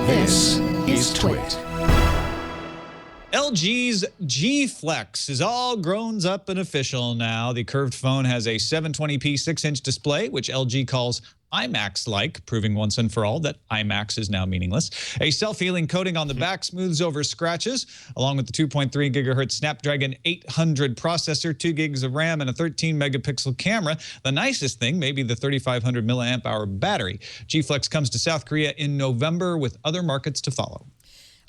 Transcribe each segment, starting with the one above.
This is Twit. LG's G Flex is all grown up and official now. The curved phone has a 720p 6-inch display, which LG calls IMAX-like, proving once and for all that IMAX is now meaningless. A self-healing coating on the back smooths over scratches, along with the 2.3 gigahertz Snapdragon 800 processor, 2 gigs of RAM, and a 13-megapixel camera. The nicest thing may be the 3,500 milliamp hour battery. G Flex comes to South Korea in November, with other markets to follow.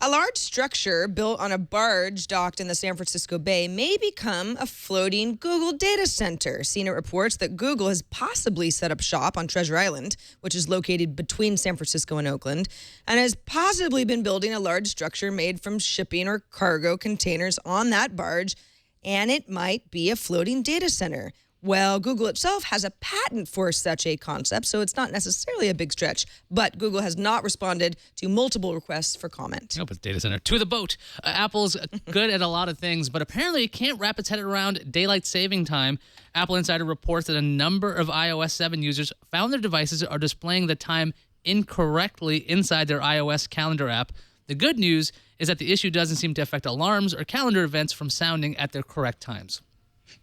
A large structure built on a barge docked in the San Francisco Bay may become a floating Google data center. CNET reports that Google has possibly set up shop on Treasure Island, which is located between San Francisco and Oakland, and has possibly been building a large structure made from shipping or cargo containers on that barge, and it might be a floating data center. Well, Google itself has a patent for such a concept, so it's not necessarily a big stretch. But Google has not responded to multiple requests for comment. Nope, it's data center. To the boat. Apple's good at a lot of things, but apparently it can't wrap its head around daylight saving time. Apple Insider reports that a number of iOS 7 users found their devices are displaying the time incorrectly inside their iOS calendar app. The good news is that the issue doesn't seem to affect alarms or calendar events from sounding at their correct times.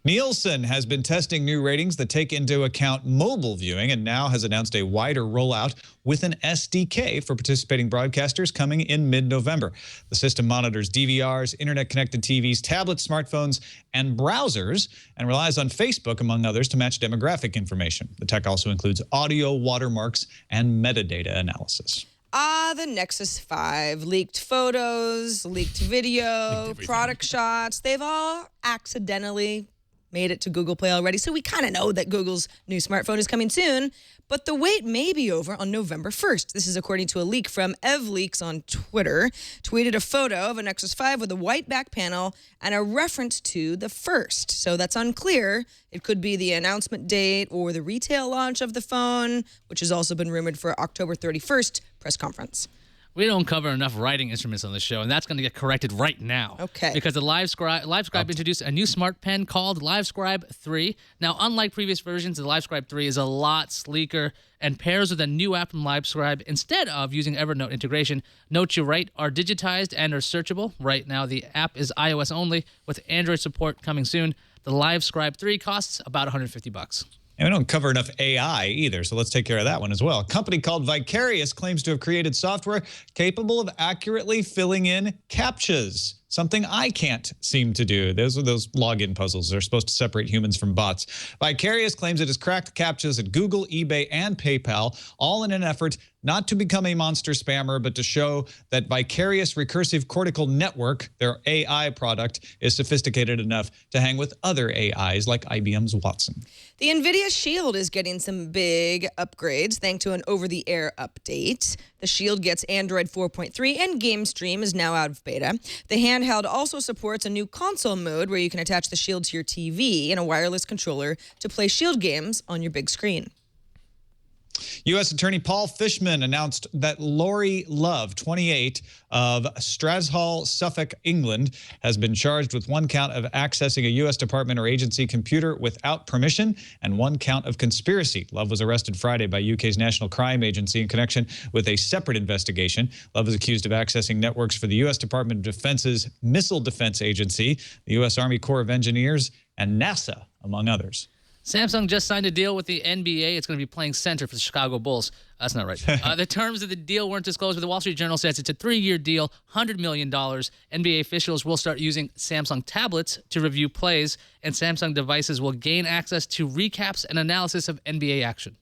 Nielsen has been testing new ratings that take into account mobile viewing and now has announced a wider rollout with an SDK for participating broadcasters coming in mid-November. The system monitors DVRs, internet-connected TVs, tablets, smartphones, and browsers, and relies on Facebook, among others, to match demographic information. The tech also includes audio, watermarks, and metadata analysis. The Nexus 5. Leaked photos, leaked video, product shots. They've all accidentally made it to Google Play already, so we kind of know that Google's new smartphone is coming soon, but the wait may be over on November 1st. This is according to a leak from EvLeaks on Twitter. Tweeted a photo of a Nexus 5 with a white back panel and a reference to the 1st. So that's unclear. It could be the announcement date or the retail launch of the phone, which has also been rumored for October 31st press conference. We don't cover enough writing instruments on the show, and that's going to get corrected right now. Okay. Because the LiveScribe introduced a new smart pen called LiveScribe 3. Now, unlike previous versions, the LiveScribe 3 is a lot sleeker and pairs with a new app from LiveScribe instead of using Evernote integration. Notes you write are digitized and are searchable. Right now, the app is iOS only, with Android support coming soon. The LiveScribe 3 costs about $150. And we don't cover enough AI either, so let's take care of that one as well. A company called Vicarious claims to have created software capable of accurately filling in CAPTCHAs, something I can't seem to do. Those are those login puzzles. They're supposed to separate humans from bots. Vicarious claims it has cracked CAPTCHAs at Google, eBay, and PayPal, all in an effort not to become a monster spammer, but to show that Vicarious Recursive Cortical Network, their AI product, is sophisticated enough to hang with other AIs like IBM's Watson. The NVIDIA Shield is getting some big upgrades thanks to an over-the-air update. The Shield gets Android 4.3 and GameStream is now out of beta. The handheld also supports a new console mode where you can attach the Shield to your TV and a wireless controller to play Shield games on your big screen. U.S. Attorney Paul Fishman announced that Lori Love, 28, of Strashall, Suffolk, England, has been charged with 1 count of accessing a U.S. Department or agency computer without permission and 1 count of conspiracy. Love was arrested Friday by UK's National Crime Agency in connection with a separate investigation. Love is accused of accessing networks for the U.S. Department of Defense's Missile Defense Agency, the U.S. Army Corps of Engineers, and NASA, among others. Samsung just signed a deal with the NBA. It's going to be playing center for the Chicago Bulls. That's not right. The terms of the deal weren't disclosed, but the Wall Street Journal says it's a 3-year deal, $100 million. NBA officials will start using Samsung tablets to review plays, and Samsung devices will gain access to recaps and analysis of NBA action.